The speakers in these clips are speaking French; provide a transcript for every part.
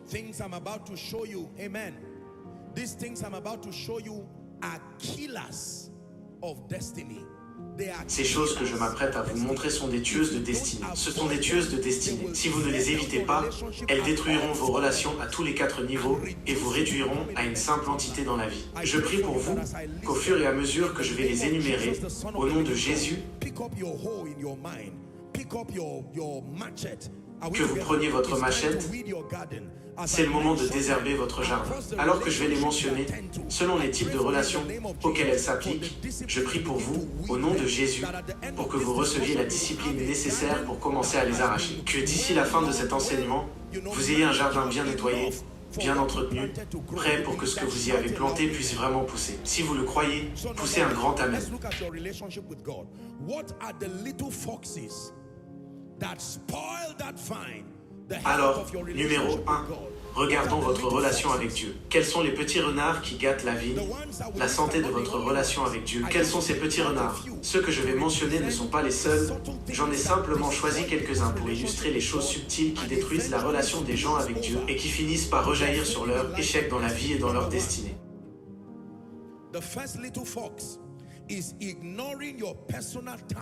things I'm about to show you, amen. These things I'm about to show you are killers of destiny. Ces choses que je m'apprête à vous montrer sont des tueuses de destinée. Ce sont des tueuses de destinée. Si vous ne les évitez pas, elles détruiront vos relations à tous les 4 niveaux et vous réduiront à une simple entité dans la vie. Je prie pour vous qu'au fur et à mesure que je vais les énumérer, au nom de Jésus, que vous preniez votre machette. C'est le moment de désherber votre jardin. Alors que je vais les mentionner, selon les types de relations auxquelles elles s'appliquent, je prie pour vous, au nom de Jésus, pour que vous receviez la discipline nécessaire pour commencer à les arracher. Que d'ici la fin de cet enseignement, vous ayez un jardin bien nettoyé, bien entretenu, prêt pour que ce que vous y avez planté puisse vraiment pousser. Si vous le croyez, poussez un grand Amen. Alors, numéro 1, regardons votre relation avec Dieu. Quels sont les petits renards qui gâtent la vie, la santé de votre relation avec Dieu? Quels sont ces petits renards? Ceux que je vais mentionner ne sont pas les seuls. J'en ai simplement choisi quelques-uns pour illustrer les choses subtiles qui détruisent la relation des gens avec Dieu et qui finissent par rejaillir sur leur échec dans la vie et dans leur destinée.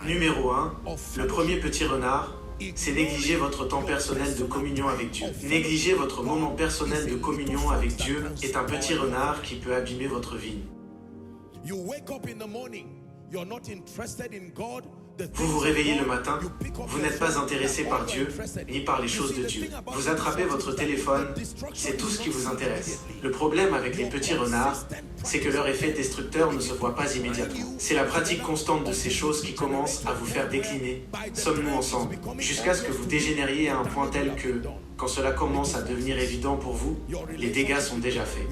Numéro 1, le premier petit renard, c'est négliger votre temps personnel de communion avec Dieu. Négliger votre moment personnel de communion avec Dieu est un petit renard qui peut abîmer votre vie. Vous vous réveillez le matin, vous n'êtes pas intéressé par Dieu, ni par les choses de Dieu. Vous attrapez votre téléphone, c'est tout ce qui vous intéresse. Le problème avec les petits renards, c'est que leur effet destructeur ne se voit pas immédiatement. C'est la pratique constante de ces choses qui commence à vous faire décliner, sommes-nous ensemble, jusqu'à ce que vous dégénériez à un point tel que, quand cela commence à devenir évident pour vous, les dégâts sont déjà faits.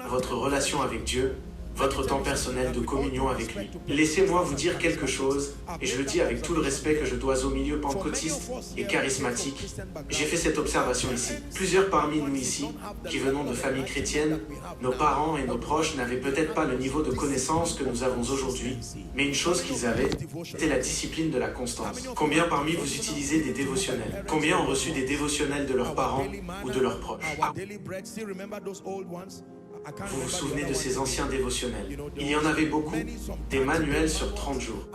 Votre relation avec Dieu, votre temps personnel de communion avec lui. Laissez-moi vous dire quelque chose, et je le dis avec tout le respect que je dois au milieu pentecôtiste et charismatique. J'ai fait cette observation ici. Plusieurs parmi nous ici, qui venons de familles chrétiennes, nos parents et nos proches n'avaient peut-être pas le niveau de connaissance que nous avons aujourd'hui, mais une chose qu'ils avaient, c'était la discipline de la constance. Combien parmi vous utilisez des dévotionnels? Combien ont reçu des dévotionnels de leurs parents ou de leurs proches? Vous vous souvenez de ces anciens dévotionnels? Il y en avait beaucoup, des manuels sur 30 jours.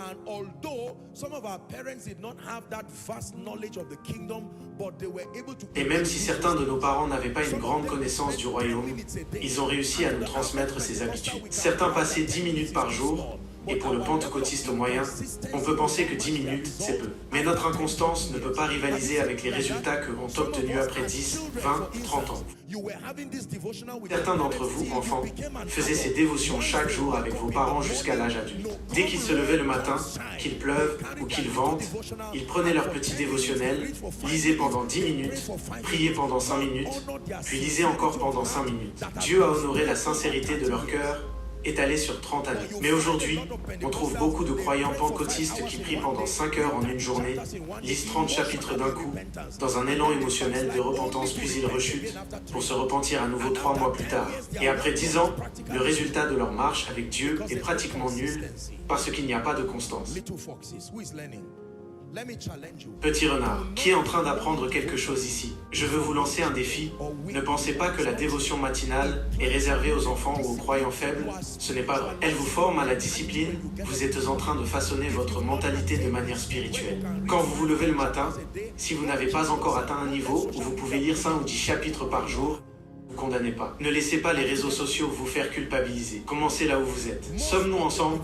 Et même si certains de nos parents n'avaient pas une grande connaissance du royaume, ils ont réussi à nous transmettre ces habitudes. Certains passaient 10 minutes par jour, et pour le pentecôtiste moyen, on peut penser que 10 minutes, c'est peu. Mais notre inconstance ne peut pas rivaliser avec les résultats que l'on a obtenus après 10, 20, 30 ans. Certains d'entre vous, enfants, faisaient ces dévotions chaque jour avec vos parents jusqu'à l'âge adulte. Dès qu'ils se levaient le matin, qu'il pleuve ou qu'il vente, ils prenaient leur petit dévotionnel, lisaient pendant 10 minutes, priaient pendant 5 minutes, puis lisaient encore pendant 5 minutes. Dieu a honoré la sincérité de leur cœur, étalé sur 30 années. Mais aujourd'hui, on trouve beaucoup de croyants pentecôtistes qui prient pendant 5 heures en une journée, lisent 30 chapitres d'un coup, dans un élan émotionnel de repentance, puis ils rechutent pour se repentir à nouveau 3 mois plus tard. Et après 10 ans, le résultat de leur marche avec Dieu est pratiquement nul parce qu'il n'y a pas de constance. Petit renard, qui est en train d'apprendre quelque chose ici? Je veux vous lancer un défi. Ne pensez pas que la dévotion matinale est réservée aux enfants ou aux croyants faibles. Ce n'est pas vrai. Elle vous forme à la discipline. Vous êtes en train de façonner votre mentalité de manière spirituelle. Quand vous vous levez le matin, si vous n'avez pas encore atteint un niveau où vous pouvez lire 5 ou 10 chapitres par jour, ne condamnez pas. Ne laissez pas les réseaux sociaux vous faire culpabiliser. Commencez là où vous êtes. Sommes-nous ensemble?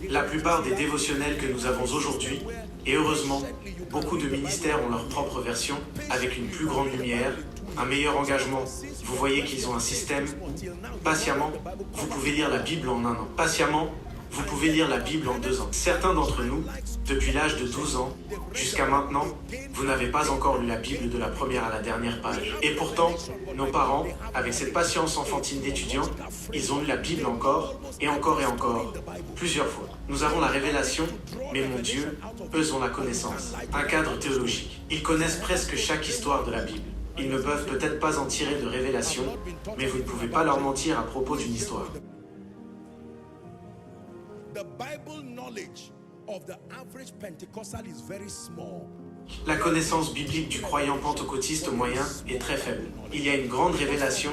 La plupart des dévotionnels que nous avons aujourd'hui, et heureusement, beaucoup de ministères ont leur propre version, avec une plus grande lumière, un meilleur engagement. Vous voyez qu'ils ont un système. Patiemment, vous pouvez lire la Bible en 1 an. Patiemment, vous pouvez lire la Bible en 2 ans. Certains d'entre nous, depuis l'âge de 12 ans jusqu'à maintenant, vous n'avez pas encore lu la Bible de la première à la dernière page. Et pourtant, nos parents, avec cette patience enfantine d'étudiants, ils ont lu la Bible encore, et encore et encore, plusieurs fois. Nous avons la révélation, mais mon Dieu, eux ont la connaissance. Un cadre théologique. Ils connaissent presque chaque histoire de la Bible. Ils ne peuvent peut-être pas en tirer de révélation, mais vous ne pouvez pas leur mentir à propos d'une histoire. of the average Pentecostal is very small. La connaissance biblique du croyant pentecôtiste moyen est très faible. Il y a une grande révélation,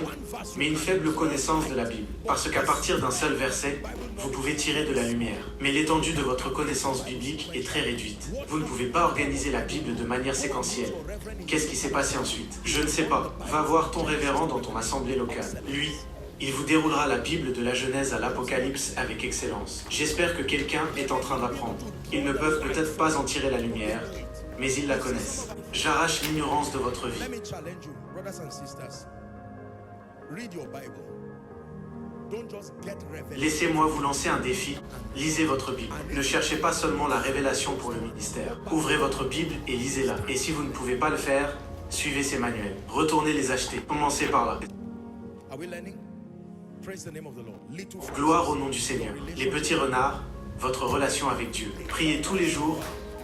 mais une faible connaissance de la Bible. Parce qu'à partir d'un seul verset, vous pouvez tirer de la lumière. Mais l'étendue de votre connaissance biblique est très réduite. Vous ne pouvez pas organiser la Bible de manière séquentielle. Qu'est-ce qui s'est passé ensuite? Je ne sais pas. Va voir ton révérend dans ton assemblée locale. Lui, il vous déroulera la Bible de la Genèse à l'Apocalypse avec excellence. J'espère que quelqu'un est en train d'apprendre. Ils ne peuvent peut-être pas en tirer la lumière, mais ils la connaissent. J'arrache l'ignorance de votre vie. Let me challenge you, brothers and sisters. Read your Bible. Don't just get revelation. Laissez-moi vous lancer un défi. Lisez votre Bible. Ne cherchez pas seulement la révélation pour le ministère. Ouvrez votre Bible et lisez-la. Et si vous ne pouvez pas le faire, suivez ces manuels. Retournez les acheter. Commencez par là. Are we learning? Praise the name of the Lord. Little foxes. Gloire au nom du Seigneur. Les petits renards, votre relation avec Dieu. Priez tous les jours,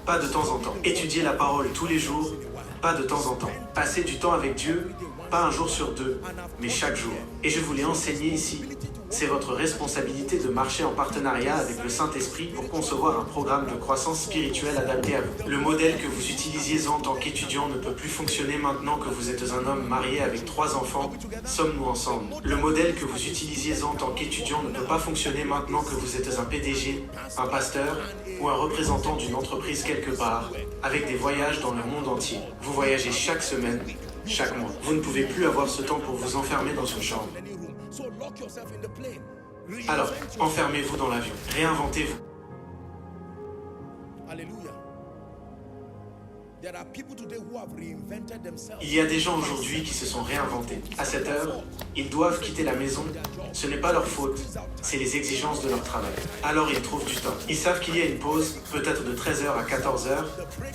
pas de temps en temps. Étudiez la parole tous les jours, pas de temps en temps. Passez du temps avec Dieu, pas un jour sur deux, mais chaque jour. Et je vous l'ai enseigné ici. C'est votre responsabilité de marcher en partenariat avec le Saint-Esprit pour concevoir un programme de croissance spirituelle adapté à vous. Le modèle que vous utilisiez en tant qu'étudiant ne peut plus fonctionner maintenant que vous êtes un homme marié avec 3 enfants. Sommes-nous ensemble? Le modèle que vous utilisiez en tant qu'étudiant ne peut pas fonctionner maintenant que vous êtes un PDG, un pasteur ou un représentant d'une entreprise quelque part, avec des voyages dans le monde entier. Vous voyagez chaque semaine, chaque mois. Vous ne pouvez plus avoir ce temps pour vous enfermer dans une chambre. So lock yourself in the plane. Alors, enfermez-vous dans l'avion. Réinventez-vous. Hallelujah. There are people today who have reinvented themselves. Il y a des gens aujourd'hui qui se sont réinventés. À cette heure, ils doivent quitter la maison. Ce n'est pas leur faute, c'est les exigences de leur travail. Alors ils trouvent du temps. Ils savent qu'il y a une pause, peut-être de 13h à 14h,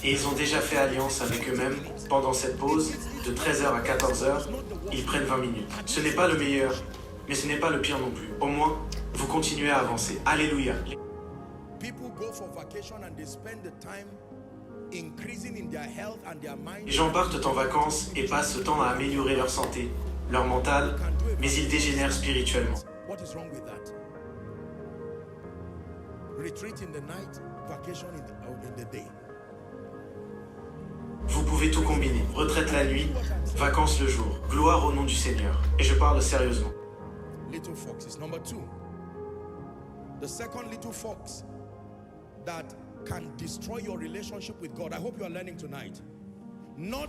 et ils ont déjà fait alliance avec eux-mêmes. Pendant cette pause, de 13h à 14h, ils prennent 20 minutes. Ce n'est pas le meilleur, mais ce n'est pas le pire non plus. Au moins, vous continuez à avancer. Alléluia. People go for vacation and they spend the time increasing in their health and their mind. Les gens partent en vacances et passent ce temps à améliorer leur santé, leur mental, mais ils dégénèrent spirituellement. What is wrong with that? Retreat in the night, vacation in the day. Vous pouvez tout combiner. Retraite la nuit, vacances le jour. Gloire au nom du Seigneur. Et je parle sérieusement. Little foxes. Number 2. The second little fox that can destroy your relationship with God. I hope you are learning tonight.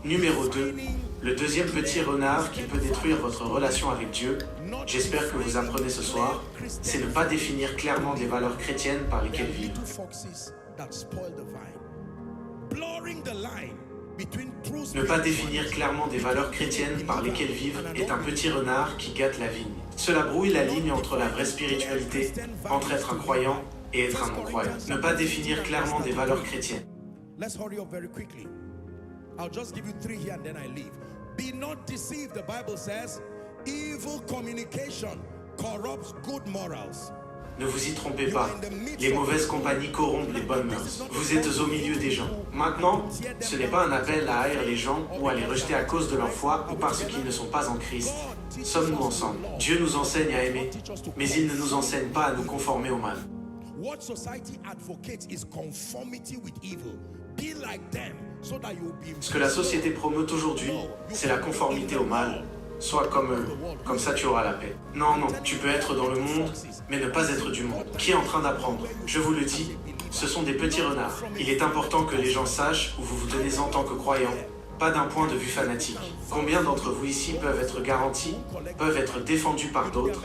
Numéro 2, le deuxième petit renard qui peut détruire votre relation avec Dieu, j'espère que vous apprenez ce soir, c'est ne pas définir clairement des valeurs chrétiennes par lesquelles vivre. Ne pas définir clairement des valeurs chrétiennes par lesquelles vivre est un petit renard qui gâte la vigne. Cela brouille la ligne entre la vraie spiritualité, entre être un croyant et être un non-croyant. Ne pas définir clairement des valeurs chrétiennes. Let's hurry up very quickly. I'll just give you 3 here and then I leave. Be not deceived, the Bible says, evil communication corrupts good morals. Ne vous y trompez pas, les mauvaises compagnies corrompent les bonnes mœurs. Vous êtes au milieu des gens. Maintenant, ce n'est pas un appel à haïr les gens ou à les rejeter à cause de leur foi ou parce qu'ils ne sont pas en Christ. Sommes-nous ensemble? Dieu nous enseigne à aimer, mais il ne nous enseigne pas à nous conformer au mal. What society advocates is conformity with evil. Be like them so that you'll be. Ce que la société promeut aujourd'hui, c'est la conformité au mal. Sois comme eux, comme ça tu auras la paix. Non, non, tu peux être dans le monde, mais ne pas être du monde. Qui est en train d'apprendre? Je vous le dis, ce sont des petits renards. Il est important que les gens sachent où vous vous tenez en tant que croyant, pas d'un point de vue fanatique. Combien d'entre vous ici peuvent être garantis, peuvent être défendus par d'autres?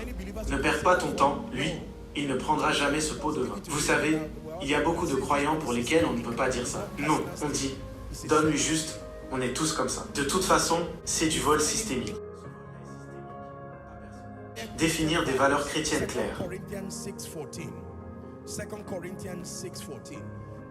Ne perds pas ton temps, lui, il ne prendra jamais ce pot de vin. Vous savez, il y a beaucoup de croyants pour lesquels on ne peut pas dire ça. Non, on dit, donne-lui juste, on est tous comme ça. De toute façon, c'est du vol systémique. Définir des valeurs chrétiennes claires. 2 Corinthians 6:14.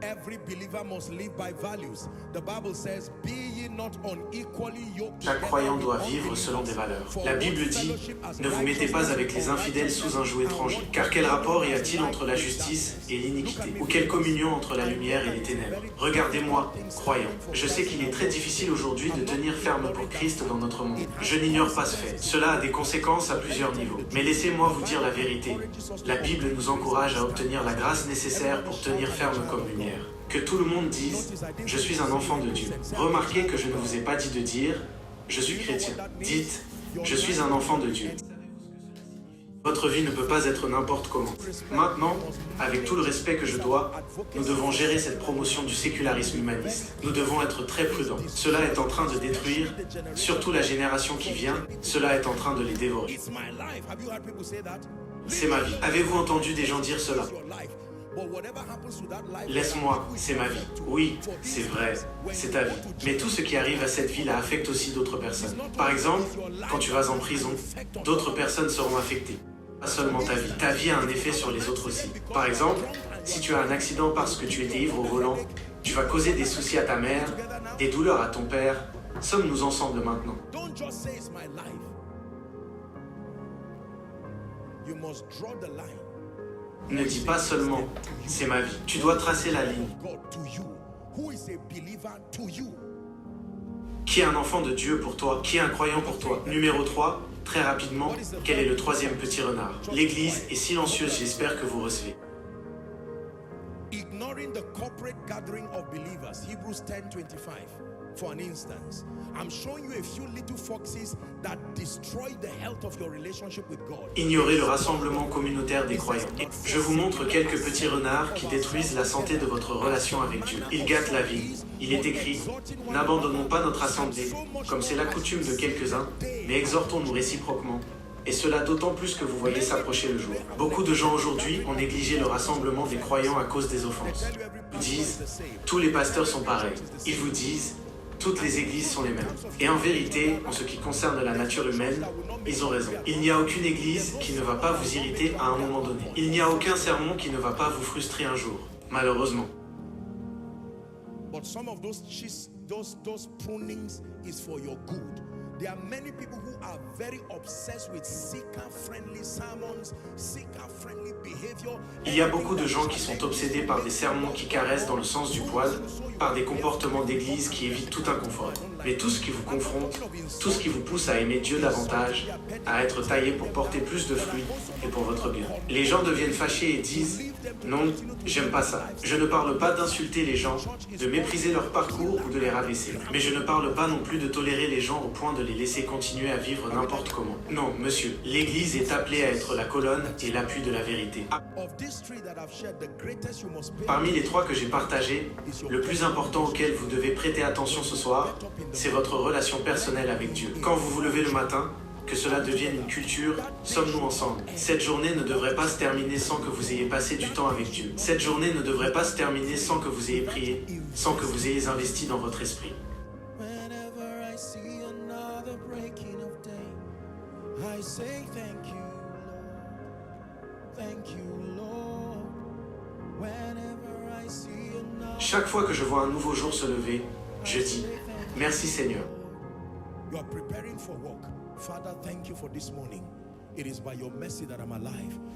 Every believer must live by values. The Bible says, "Be ye not unequally yoked." Chaque croyant doit vivre selon des valeurs. La Bible dit, ne vous mettez pas avec les infidèles sous un joug étranger. Car quel rapport y a-t-il entre la justice et l'iniquité? Ou quelle communion entre la lumière et les ténèbres? Regardez-moi, croyant. Je sais qu'il est très difficile aujourd'hui de tenir ferme pour Christ dans notre monde. Je n'ignore pas ce fait. Cela a des conséquences à plusieurs niveaux. Mais laissez-moi vous dire la vérité. La Bible nous encourage à obtenir la grâce nécessaire pour tenir ferme comme lumière. Que tout le monde dise « Je suis un enfant de Dieu ». Remarquez que je ne vous ai pas dit de dire « Je suis chrétien ». Dites « Je suis un enfant de Dieu ». Votre vie ne peut pas être n'importe comment. Maintenant, avec tout le respect que je dois, nous devons gérer cette promotion du sécularisme humaniste. Nous devons être très prudents. Cela est en train de détruire, surtout la génération qui vient, cela est en train de les dévorer. C'est ma vie. Avez-vous entendu des gens dire cela? Laisse-moi, c'est ma vie. Oui, c'est vrai, c'est ta vie. Mais tout ce qui arrive à cette vie-là affecte aussi d'autres personnes. Par exemple, quand tu vas en prison, d'autres personnes seront affectées. Pas seulement ta vie. Ta vie a un effet sur les autres aussi. Par exemple, si tu as un accident parce que tu étais ivre au volant, tu vas causer des soucis à ta mère, des douleurs à ton père. Sommes-nous ensemble maintenant? Ne dis pas seulement « c'est ma vie ». Tu dois tracer la ligne. Qui est un enfant de Dieu pour toi? Qui est un croyant pour toi? Numéro 3, très rapidement, quel est le troisième petit renard? L'église est silencieuse, j'espère que vous recevez. Ignoring the corporate gathering of believers, Hebrews 10:25. For an instance, I'm showing you a few little foxes that destroy the health of your relationship with God. Ignorez le rassemblement communautaire des croyants. Je vous montre quelques petits renards qui détruisent la santé de votre relation avec Dieu. Ils gâtent la vie. Il est écrit, n'abandonnons pas notre assemblée, comme c'est la coutume de quelques-uns, mais exhortons-nous réciproquement. Et cela d'autant plus que vous voyez s'approcher le jour. Beaucoup de gens aujourd'hui ont négligé le rassemblement des croyants à cause des offenses. Ils disent, tous les pasteurs sont pareils. Ils vous disent, toutes les églises sont les mêmes. Et en vérité, en ce qui concerne la nature humaine, ils ont raison. Il n'y a aucune église qui ne va pas vous irriter à un moment donné. Il n'y a aucun sermon qui ne va pas vous frustrer un jour, malheureusement. But some of those prunings is for your good. There are many people who are very obsessed with seeker-friendly sermons, seeker-friendly behavior. Il y a beaucoup de gens qui sont obsédés par des sermons qui caressent dans le sens du poil, par des comportements d'église qui évitent tout inconfort. Mais tout ce qui vous confronte, tout ce qui vous pousse à aimer Dieu davantage, à être taillé pour porter plus de fruits et pour votre bien. Les gens deviennent fâchés et disent « Non, j'aime pas ça ». Je ne parle pas d'insulter les gens, de mépriser leur parcours ou de les rabaisser. Mais je ne parle pas non plus de tolérer les gens au point de les laisser continuer à vivre n'importe comment. Non, monsieur, l'Église est appelée à être la colonne et l'appui de la vérité. Parmi les trois que j'ai partagés, le plus important auquel vous devez prêter attention ce soir, c'est votre relation personnelle avec Dieu. Quand vous vous levez le matin, que cela devienne une culture, sommes-nous ensemble. Cette journée ne devrait pas se terminer sans que vous ayez passé du temps avec Dieu. Cette journée ne devrait pas se terminer sans que vous ayez prié, sans que vous ayez investi dans votre esprit. Chaque fois que je vois un nouveau jour se lever, je dis « Merci Seigneur ».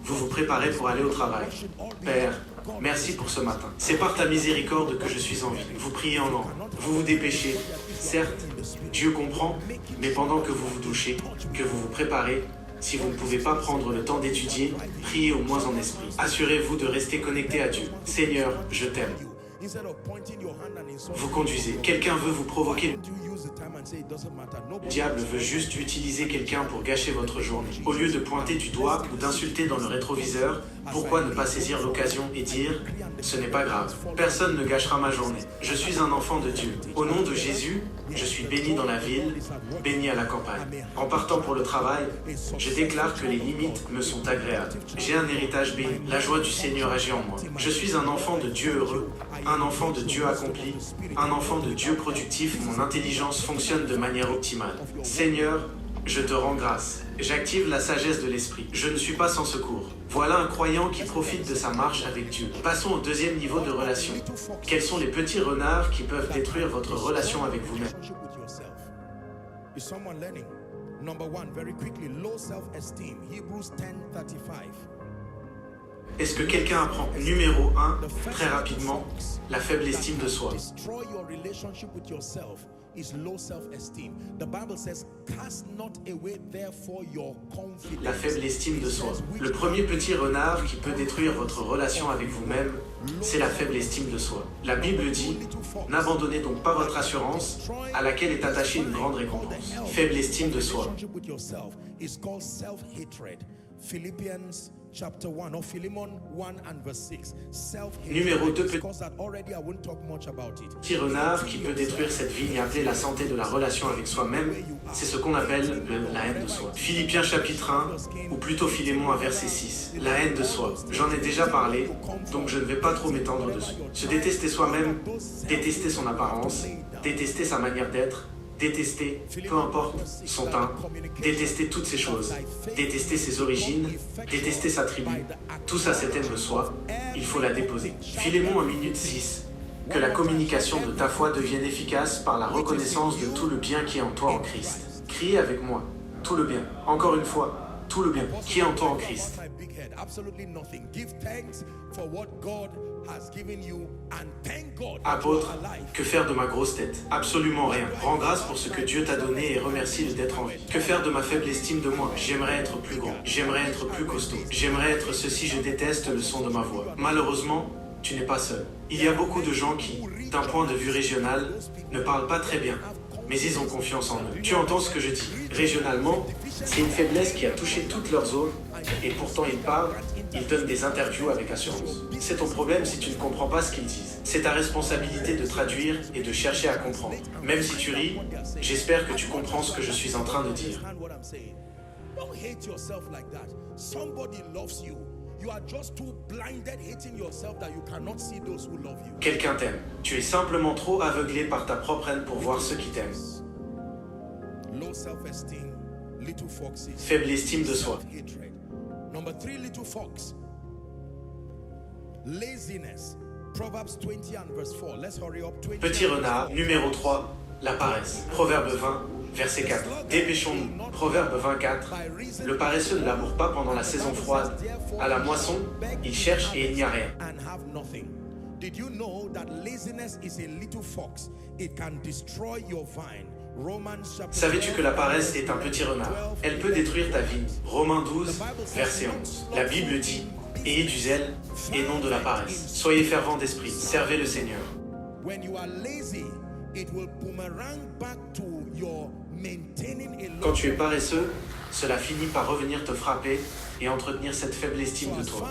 Vous vous préparez pour aller au travail. Père, merci pour ce matin. C'est par ta miséricorde que je suis en vie. Vous priez en langue. Vous vous dépêchez. Certes, Dieu comprend, mais pendant que vous vous douchez, que vous vous préparez, si vous ne pouvez pas prendre le temps d'étudier, priez au moins en esprit. Assurez-vous de rester connecté à Dieu. Seigneur, je t'aime. Vous conduisez. Quelqu'un veut vous provoquer. Le diable veut juste utiliser quelqu'un pour gâcher votre journée. Au lieu de pointer du doigt ou d'insulter dans le rétroviseur, pourquoi ne pas saisir l'occasion et dire « Ce n'est pas grave, personne ne gâchera ma journée. Je suis un enfant de Dieu. Au nom de Jésus, je suis béni dans la ville, béni à la campagne. En partant pour le travail, je déclare que les limites me sont agréables. J'ai un héritage béni. La joie du Seigneur agit en moi. Je suis un enfant de Dieu heureux, un enfant de Dieu accompli, un enfant de Dieu productif. Mon intelligence fonctionne de manière optimale. Seigneur, je te rends grâce. J'active la sagesse de l'esprit. Je ne suis pas sans secours. Voilà un croyant qui profite de sa marche avec Dieu. Passons au deuxième niveau de relation. Quels sont les petits renards qui peuvent détruire votre relation avec vous-même? Is someone learning? Number one, very quickly, low self-esteem. Hebrews 10:35. Est-ce que quelqu'un apprend? Numéro 1, très rapidement, la faible estime de soi. Destroy your relationship with yourself is low self-esteem. The Bible says, cast not away therefore your confidence. La faible estime de soi. Le premier petit renard qui peut détruire votre relation avec vous-même, c'est la faible estime de soi. La Bible dit, n'abandonnez donc pas votre assurance à laquelle est attachée une grande récompense. Faible estime de soi. Is called self-hatred. Philippians chapter 1 or Philemon 1 and verse 6. Numéro 2, petit renard qui peut détruire cette vigne appelée la santé de la relation avec soi-même, c'est ce qu'on appelle la haine de soi. Philippiens chapitre 1, ou plutôt Philémon à verset 6. La haine de soi. J'en ai déjà parlé, donc je ne vais pas trop m'étendre dessus. Se détester soi-même, détester son apparence, détester sa manière d'être, détester, peu importe, son teint, détester toutes ces choses, détester ses origines, détester sa tribu, tout ça cette haine de soi, il faut la déposer. Philémon 1 minute 6. Que la communication de ta foi devienne efficace par la reconnaissance de tout le bien qui est en toi en Christ. Criez avec moi, tout le bien. Encore une fois, tout le bien qui est en toi en Christ. Apôtre, que faire de ma grosse tête? Absolument rien. Rends grâce pour ce que Dieu t'a donné et remercie-le d'être en vie. Que faire de ma faible estime de moi? J'aimerais être plus grand. J'aimerais être plus costaud. J'aimerais être ceci, je déteste le son de ma voix. Malheureusement, tu n'es pas seul. Il y a beaucoup de gens qui, d'un point de vue régional, ne parlent pas très bien, mais ils ont confiance en eux. Tu entends ce que je dis? Régionalement, c'est une faiblesse qui a touché toutes leurs zones, et pourtant ils parlent, ils donnent des interviews avec assurance. C'est ton problème si tu ne comprends pas ce qu'ils disent. C'est ta responsabilité de traduire et de chercher à comprendre. Même si tu ris, j'espère que tu comprends ce que je suis en train de dire. Quelqu'un t'aime. Tu es simplement trop aveuglé par ta propre haine pour voir ceux qui t'aiment. Faible estime de soi. Petit renard, numéro 3, la paresse. Proverbe 20, verset 4. Dépêchons-nous. Proverbe 24. Le paresseux ne laboure pas pendant la saison froide. À la moisson, il cherche et il n'y a rien. Did you know that laziness is a little fox? It can destroy your vine. Savais-tu que la paresse est un petit renard? Elle peut détruire ta vie. Romains 12, verset 11. La Bible dit, ayez du zèle et non de la paresse. Soyez fervents d'esprit, servez le Seigneur. Quand tu es paresseux, cela finit par revenir te frapper et entretenir cette faible estime de toi.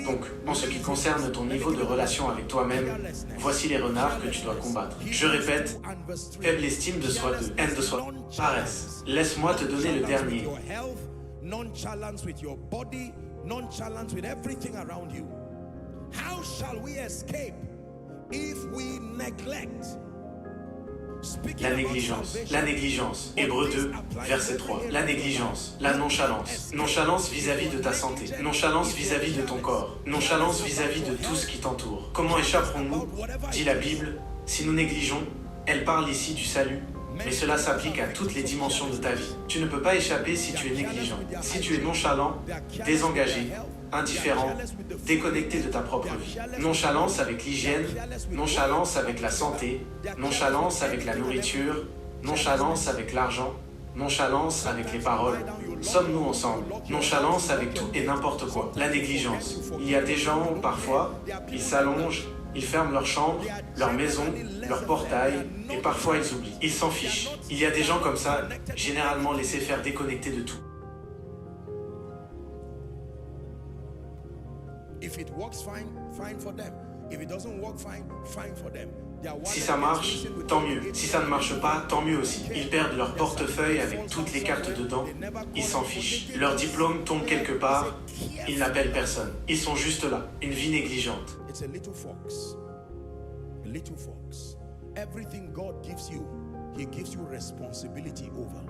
Donc, en ce qui concerne ton niveau de relation avec toi-même, voici les renards que tu dois combattre. Je répète, faible estime de soi, de haine de soi, paresse. Laisse-moi te donner le dernier. Nonchalance with your body, nonchalance with everything around you. How shall we escape if we neglect? La négligence. Hébreux 2, verset 3. La négligence, la nonchalance. Nonchalance vis-à-vis de ta santé. Nonchalance vis-à-vis de ton corps. Nonchalance vis-à-vis de tout ce qui t'entoure. Comment échapperons-nous? Dit la Bible, si nous négligeons. Elle parle ici du salut, mais cela s'applique à toutes les dimensions de ta vie. Tu ne peux pas échapper si tu es négligent. Si tu es nonchalant, désengagé, indifférent, déconnecté de ta propre vie. Nonchalance avec l'hygiène, nonchalance avec la santé, nonchalance avec la nourriture, nonchalance avec l'argent, nonchalance avec les paroles. Sommes-nous ensemble? Nonchalance avec tout et n'importe quoi. La négligence. Il y a des gens, parfois, ils s'allongent, ils ferment leur chambre, leur maison, leur portail, et parfois ils oublient. Ils s'en fichent. Il y a des gens comme ça, généralement laissés faire déconnecter de tout. If it works, fine, fine for them. If it doesn't work, fine, fine for them. Si ça marche, tant mieux. Si ça ne marche pas, tant mieux aussi. Ils perdent leur portefeuille avec toutes les cartes dedans. Ils s'en fichent. Leur diplôme tombe quelque part. Ils n'appellent personne. Ils sont juste là. Une vie négligente. It's a little fox. A little fox. Everything God gives you, He gives you responsibility over.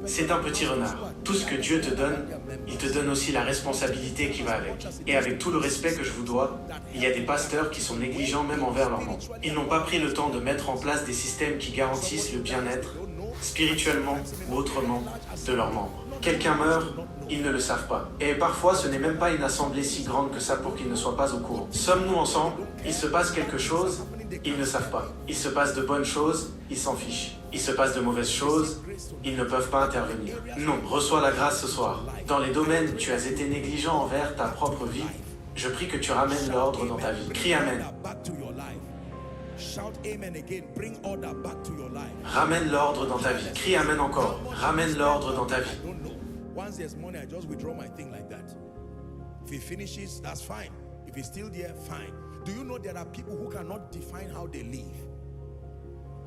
C'est un petit renard. Tout ce que Dieu te donne, il te donne aussi la responsabilité qui va avec. Et avec tout le respect que je vous dois, il y a des pasteurs qui sont négligents même envers leurs membres. Ils n'ont pas pris le temps de mettre en place des systèmes qui garantissent le bien-être, spirituellement ou autrement, de leurs membres. Quelqu'un meurt, ils ne le savent pas. Et parfois, ce n'est même pas une assemblée si grande que ça pour qu'ils ne soient pas au courant. Sommes-nous ensemble? Il se passe quelque chose, ils ne savent pas. Il se passe de bonnes choses, ils s'en fichent. Il se passe de mauvaises choses, ils ne peuvent pas intervenir. Non, reçois la grâce ce soir. Dans les domaines où tu as été négligent envers ta propre vie, je prie que tu ramènes l'ordre dans ta vie. Crie Amen. Ramène l'ordre dans ta vie. Crie Amen encore. Ramène l'ordre dans ta vie. Once there's money, I just withdraw my thing like that. If he finishes, that's fine. If he's still there, fine. Do you know there are people who cannot define how they live?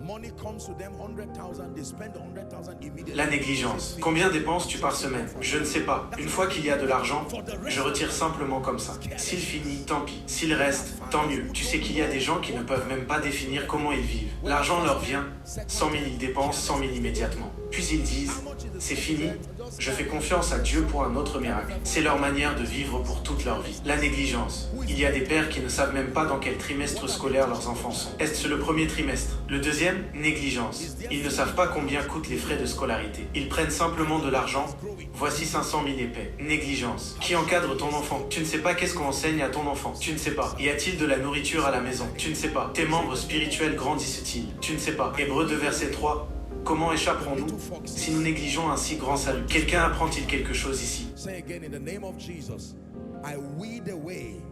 Money comes to them, 100,000, they spend 100,000 immediately. La négligence. Combien dépenses-tu par semaine? Je ne sais pas. Une fois qu'il y a de l'argent, je retire simplement comme ça. S'il finit, tant pis. S'il reste, tant mieux. Tu sais qu'il y a des gens qui ne peuvent même pas définir comment ils vivent. L'argent leur vient, 100 000 ils dépensent, 100 000 immédiatement. Puis ils disent, c'est fini, je fais confiance à Dieu pour un autre miracle. C'est leur manière de vivre pour toute leur vie. La négligence. Il y a des pères qui ne savent même pas dans quel trimestre scolaire leurs enfants sont. Est-ce le premier trimestre? Le deuxième? Négligence. Ils ne savent pas combien coûtent les frais de scolarité. Ils prennent simplement de l'argent. Voici 500 000 épais. Négligence. Qui encadre ton enfant? Tu ne sais pas qu'est-ce qu'on enseigne à ton enfant. Tu ne sais pas. Y a-t-il de la nourriture à la maison? Tu ne sais pas. Tes membres spirituels grandissent-ils? Tu ne sais pas. Hébreux 2 verset 3. Comment échapperons-nous si nous négligeons un si grand salut? Quelqu'un apprend-il quelque chose ici? Say again, in the name of Jesus, I weed away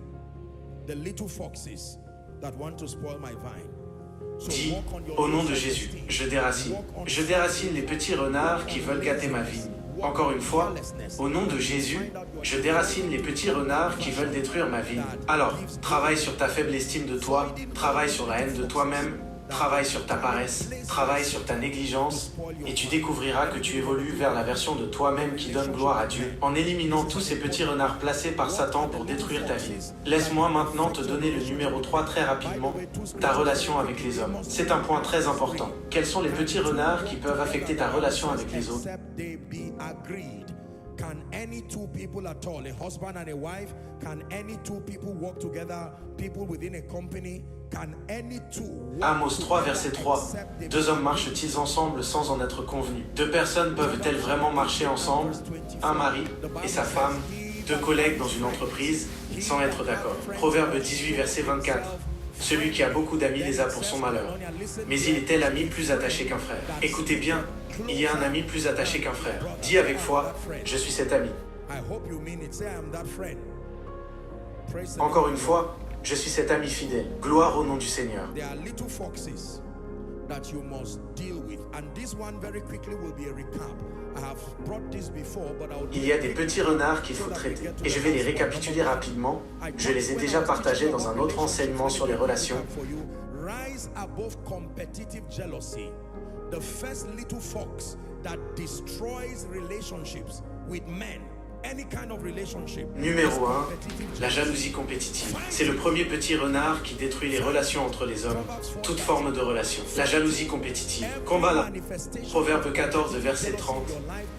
the little foxes that want to spoil my vine. Dis, au nom de Jésus, je déracine. Je déracine les petits renards qui veulent gâter ma vie. Encore une fois, au nom de Jésus, je déracine les petits renards qui veulent détruire ma vie. Alors, travaille sur ta faible estime de toi, travaille sur la haine de toi-même, travaille sur ta paresse, travaille sur ta négligence, et tu découvriras que tu évolues vers la version de toi-même qui donne gloire à Dieu, en éliminant tous ces petits renards placés par Satan pour détruire ta vie. Laisse-moi maintenant te donner le numéro 3 très rapidement, ta relation avec les hommes. C'est un point très important. Quels sont les petits renards qui peuvent affecter ta relation avec les autres? Can any two people at all, a husband and a wife, can any two people work together, people within a company, can any two... Amos 3 verset 3. Deux hommes marchent-ils ensemble sans en être convenus? Deux personnes peuvent-elles vraiment marcher ensemble? Un mari et sa femme, deux collègues dans une entreprise, sans être d'accord. Proverbe 18 verset 24. Celui qui a beaucoup d'amis les a pour son malheur. Mais il était l'ami plus attaché qu'un frère. Écoutez bien, il y a un ami plus attaché qu'un frère. Dis avec foi, je suis cet ami. Encore une fois, je suis cet ami fidèle. Gloire au nom du Seigneur. Il y a des petits renards qu'il faut traiter. Et je vais les récapituler rapidement. Je les ai déjà partagés dans un autre enseignement sur les relations. Rise above competitive jealousy. The first little fox that destroys relationships with men. Any kind of relationship. Numéro 1, la jalousie compétitive. C'est le premier petit renard qui détruit les relations entre les hommes, toute forme de relation. La jalousie compétitive. Combat-la. Proverbe 14, verset 30.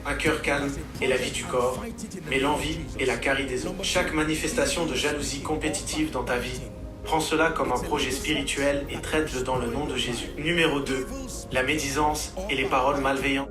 Un cœur calme est la vie du corps, mais l'envie est la carie des os. Chaque manifestation de jalousie compétitive dans ta vie, prends cela comme un projet spirituel et traite-le dans le nom de Jésus. Numéro 2, la médisance et les paroles malveillantes.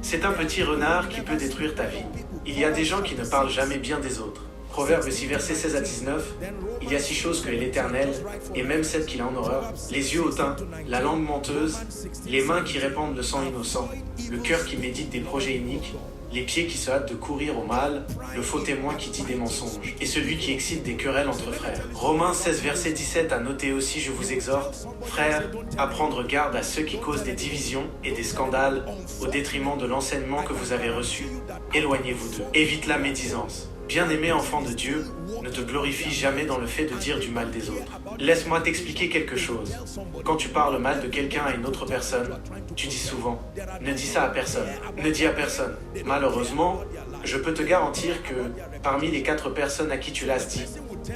C'est un petit renard qui peut détruire ta vie. Il y a des gens qui ne parlent jamais bien des autres. Proverbe 6, versets 16 à 19. Il y a 6 choses que l'Éternel, et même celles qu'il a en horreur, les yeux hautains, la langue menteuse, les mains qui répandent le sang innocent, le cœur qui médite des projets iniques, les pieds qui se hâtent de courir au mal, le faux témoin qui dit des mensonges, et celui qui excite des querelles entre frères. Romains 16, verset 17 à noter aussi, je vous exhorte, frères, à prendre garde à ceux qui causent des divisions et des scandales au détriment de l'enseignement que vous avez reçu. Éloignez-vous d'eux. Évite la médisance. Bien-aimé enfant de Dieu, ne te glorifie jamais dans le fait de dire du mal des autres. Laisse-moi t'expliquer quelque chose. Quand tu parles mal de quelqu'un à une autre personne, tu dis souvent « Ne dis ça à personne, ne dis à personne ». Malheureusement, je peux te garantir que parmi les 4 personnes à qui tu l'as dit,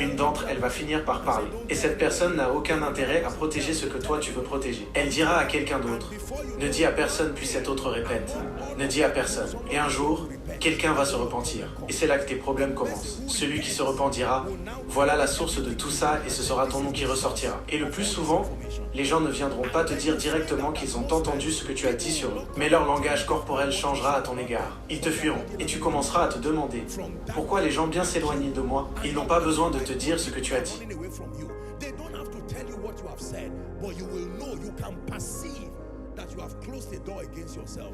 une d'entre elles va finir par parler. Et cette personne n'a aucun intérêt à protéger ce que toi tu veux protéger. Elle dira à quelqu'un d'autre. Ne dis à personne, puis cet autre répète. Ne dis à personne. Et un jour, quelqu'un va se repentir. Et c'est là que tes problèmes commencent. Celui qui se repentira, voilà la source de tout ça et ce sera ton nom qui ressortira. Et le plus souvent, les gens ne viendront pas te dire directement qu'ils ont entendu ce que tu as dit sur eux. Mais leur langage corporel changera à ton égard. Ils te fuiront. Et tu commenceras à te demander pourquoi les gens bien s'éloignés de moi, ils n'ont pas besoin de te dire ce que tu as dit.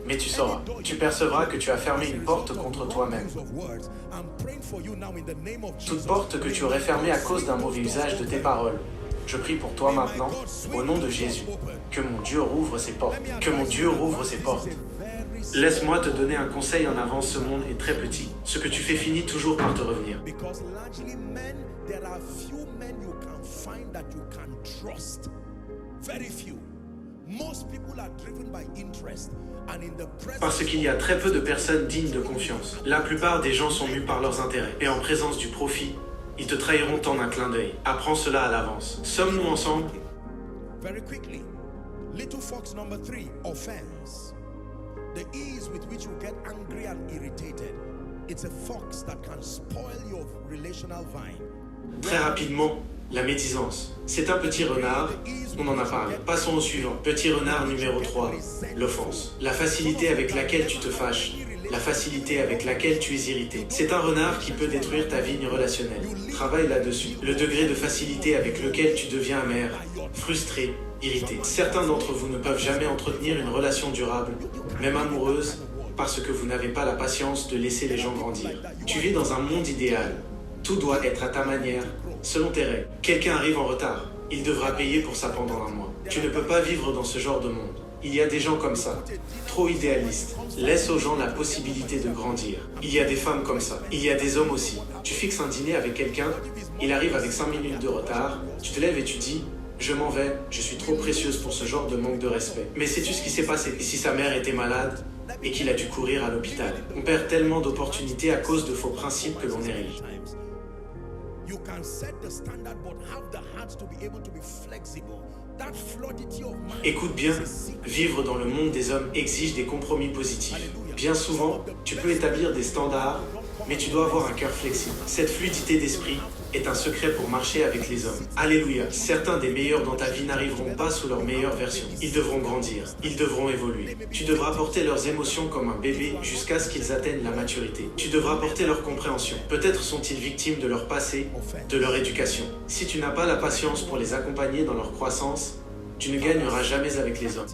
Mais tu sauras, tu percevras que tu as fermé une porte contre toi-même. Toute porte que tu aurais fermée à cause d'un mauvais usage de tes paroles. Je prie pour toi maintenant, au nom de Jésus, que mon Dieu rouvre ses portes. Que mon Dieu rouvre ses portes. Laisse-moi te donner un conseil en avance, ce monde est très petit. Ce que tu fais finit toujours par te revenir. Parce qu'il y a très peu de personnes dignes de confiance. La plupart des gens sont mus par leurs intérêts. Et en présence du profit, ils te trahiront en un clin d'œil. Apprends cela à l'avance. Sommes-nous ensemble? Very quickly. Little fox number 3, offense. The ease with which you get angry and irritated. It's a fox that can spoil your relational vine. Très rapidement, la médisance. C'est un petit renard, on en a parlé. Passons au suivant. Petit renard numéro 3, l'offense. La facilité avec laquelle tu te fâches. La facilité avec laquelle tu es irrité. C'est un renard qui peut détruire ta vie relationnelle. Travaille là-dessus. Le degré de facilité avec lequel tu deviens amer, frustré, irrité. Certains d'entre vous ne peuvent jamais entretenir une relation durable, même amoureuse, parce que vous n'avez pas la patience de laisser les gens grandir. Tu vis dans un monde idéal. Tout doit être à ta manière, selon tes règles. Quelqu'un arrive en retard. Il devra payer pour ça pendant un mois. Tu ne peux pas vivre dans ce genre de monde. Il y a des gens comme ça, trop idéalistes. Laisse aux gens la possibilité de grandir. Il y a des femmes comme ça. Il y a des hommes aussi. Tu fixes un dîner avec quelqu'un, il arrive avec 5 minutes de retard, tu te lèves et tu dis « Je m'en vais, je suis trop précieuse pour ce genre de manque de respect. » Mais sais-tu ce qui s'est passé? Et si sa mère était malade et qu'il a dû courir à l'hôpital? On perd tellement d'opportunités à cause de faux principes que l'on érige. Écoute bien, vivre dans le monde des hommes exige des compromis positifs. Bien souvent, tu peux établir des standards, mais tu dois avoir un cœur flexible. Cette fluidité d'esprit est un secret pour marcher avec les hommes. Alléluia. Certains des meilleurs dans ta vie n'arriveront pas sous leur meilleure version. Ils devront grandir, ils devront évoluer. Tu devras porter leurs émotions comme un bébé jusqu'à ce qu'ils atteignent la maturité. Tu devras porter leur compréhension. Peut-être sont-ils victimes de leur passé, de leur éducation. Si tu n'as pas la patience pour les accompagner dans leur croissance, tu ne gagneras jamais avec les hommes.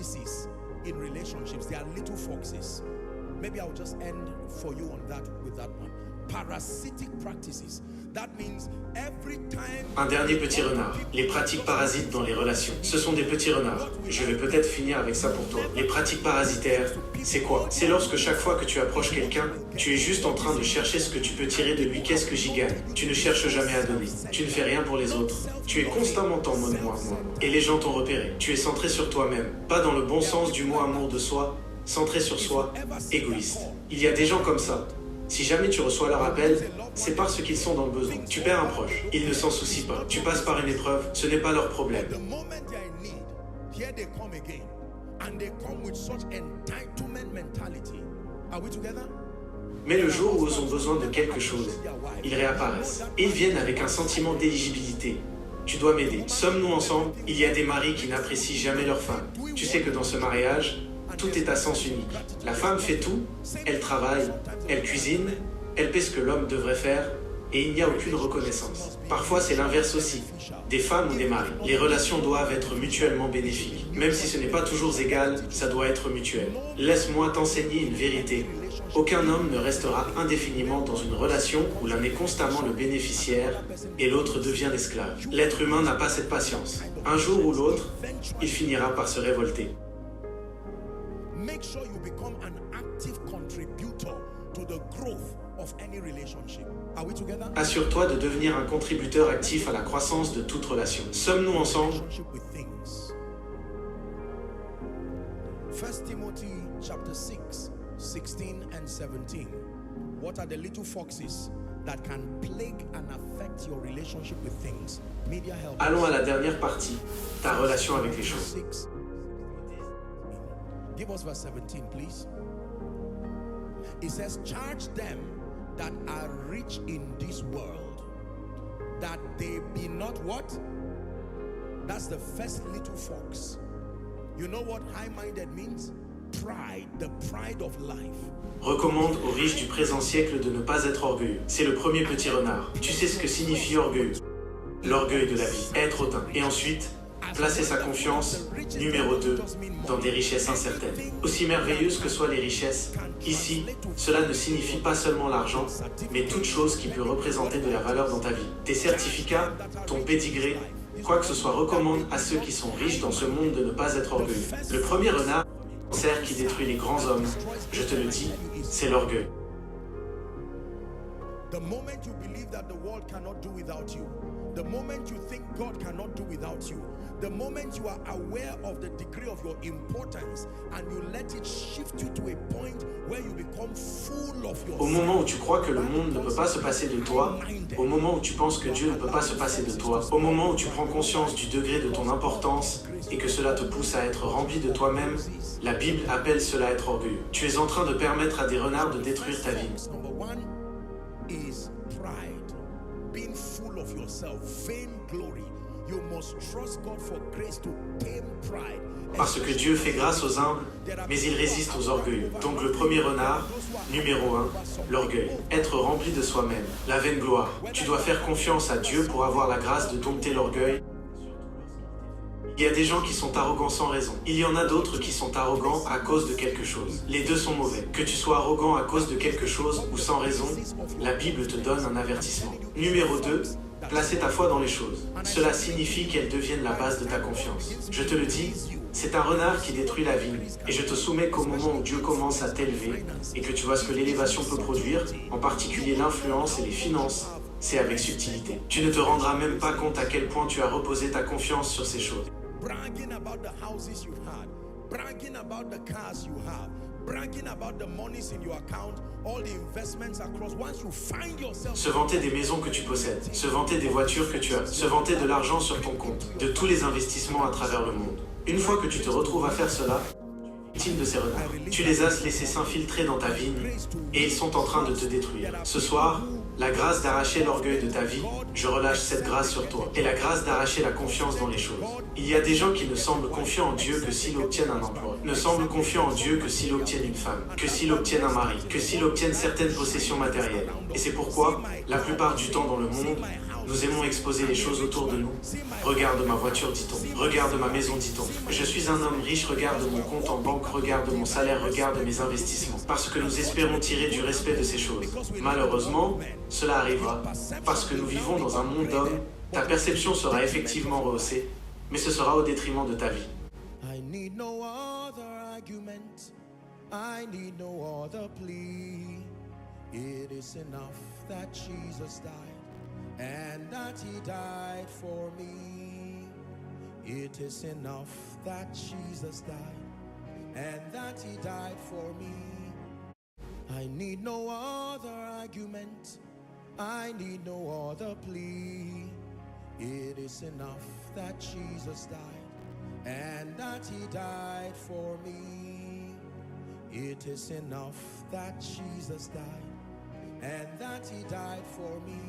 Maybe I'll just end for you on that with that one. Parasitic practices. That means every time. Un dernier petit renard. Les pratiques parasites dans les relations. Ce sont des petits renards. Je vais peut-être finir avec ça pour toi. Les pratiques parasitaires, c'est quoi? C'est lorsque chaque fois que tu approches quelqu'un, tu es juste en train de chercher ce que tu peux tirer de lui. Qu'est-ce que j'y gagne? Tu ne cherches jamais à donner. Tu ne fais rien pour les autres. Tu es constamment en mode moi. Et les gens t'ont repéré. Tu es centré sur toi-même. Pas dans le bon sens du mot amour de soi. Centré sur soi, égoïste. Il y a des gens comme ça. Si jamais tu reçois leur appel, c'est parce qu'ils sont dans le besoin. Tu perds un proche, ils ne s'en soucient pas. Tu passes par une épreuve, ce n'est pas leur problème. Mais le jour où ils ont besoin de quelque chose, ils réapparaissent. Ils viennent avec un sentiment d'éligibilité. Tu dois m'aider. Sommes-nous ensemble? Il y a des maris qui n'apprécient jamais leur femme. Tu sais que dans ce mariage, tout est à sens unique. La femme fait tout, elle travaille, elle cuisine, elle fait ce que l'homme devrait faire, et il n'y a aucune reconnaissance. Parfois, c'est l'inverse aussi. Des femmes ou des maris. Les relations doivent être mutuellement bénéfiques. Même si ce n'est pas toujours égal, ça doit être mutuel. Laisse-moi t'enseigner une vérité. Aucun homme ne restera indéfiniment dans une relation où l'un est constamment le bénéficiaire et l'autre devient l'esclave. L'être humain n'a pas cette patience. Un jour ou l'autre, il finira par se révolter. Make sure you become an active contributor to the growth of any relationship. Are we together? Assure-toi de devenir un contributeur actif à la croissance de toute relation. Sommes-nous ensemble? 1 Timothy chapter 6, 16 and 17. What are the little foxes that can plague and affect your relationship with things? Media help. Allons à la dernière partie, ta relation avec les choses. Give us verse 17, please. It says, charge them that are rich in this world, that they be not what? That's the first little fox. You know what high-minded means? Pride, the pride of life. Recommande aux riches du présent siècle de ne pas être orgueilleux. C'est le premier petit renard. Tu sais ce que signifie orgueilleux? L'orgueil de la vie, être hautain. Et ensuite, placer sa confiance, numéro 2, dans des richesses incertaines. Aussi merveilleuses que soient les richesses, ici, cela ne signifie pas seulement l'argent, mais toute chose qui peut représenter de la valeur dans ta vie. Tes certificats, ton pédigré, quoi que ce soit, recommande à ceux qui sont riches dans ce monde de ne pas être orgueilleux. Le premier renard, cancer qui détruit les grands hommes, je te le dis, c'est l'orgueil. The moment you believe that the world cannot do without you, the moment you think God cannot do without you, the moment you are aware of the degree of your importance and you let it shift you to a point where you become full of yourself. Au moment où tu crois que le monde ne peut pas se passer de toi, au moment où tu penses que Dieu ne peut pas se passer de toi, au moment où tu prends conscience du degré de ton importance et que cela te pousse à être rempli de toi-même, la Bible appelle cela être orgueilleux. Tu es en train de permettre à des renards de détruire ta vie. Is pride, being full of yourself, vainglory. You must trust God for grace to tame pride. Parce que Dieu fait grâce aux humbles, mais il résiste aux orgueilleux. Donc le premier renard, numéro 1, l'orgueil. Être rempli de soi-même, la vaine gloire. Tu dois faire confiance à Dieu pour avoir la grâce de dompter l'orgueil. Il y a des gens qui sont arrogants sans raison. Il y en a d'autres qui sont arrogants à cause de quelque chose. Les deux sont mauvais. Que tu sois arrogant à cause de quelque chose ou sans raison, la Bible te donne un avertissement. Numéro 2, placer ta foi dans les choses. Cela signifie qu'elles deviennent la base de ta confiance. Je te le dis, c'est un renard qui détruit la vie. Et je te soumets qu'au moment où Dieu commence à t'élever et que tu vois ce que l'élévation peut produire, en particulier l'influence et les finances, c'est avec subtilité. Tu ne te rendras même pas compte à quel point tu as reposé ta confiance sur ces choses. Bragging about the houses you've had, bragging about the cars you have, bragging about the monies in your account, all the investments across. Once you find yourself, se vanter des maisons que tu possèdes, se vanter des voitures que tu as, se vanter de l'argent sur ton compte, de tous les investissements à travers le monde. Une fois que tu te retrouves à faire cela, de ces renards. Tu les as laissés s'infiltrer dans ta vigne et ils sont en train de te détruire. Ce soir, la grâce d'arracher l'orgueil de ta vie, je relâche cette grâce sur toi. Et la grâce d'arracher la confiance dans les choses. Il y a des gens qui ne semblent confiants en Dieu que s'ils obtiennent un emploi, ne semblent confiants en Dieu que s'ils obtiennent une femme, que s'ils obtiennent un mari, que s'ils obtiennent certaines possessions matérielles. Et c'est pourquoi, la plupart du temps dans le monde, nous aimons exposer les choses autour de nous. Regarde ma voiture, dit-on. Regarde ma maison, dit-on. Je suis un homme riche, regarde mon compte en banque, regarde mon salaire, regarde mes investissements. Parce que nous espérons tirer du respect de ces choses. Malheureusement, cela arrivera. Parce que nous vivons dans un monde d'hommes, ta perception sera effectivement rehaussée, mais ce sera au détriment de ta vie. I need no other argument. I need no other plea. It is enough that Jesus died. And that he died for me. It is enough that Jesus died. And that he died for me. I need no other argument. I need no other plea. It is enough that Jesus died. And that he died for me. It is enough that Jesus died. And that he died for me.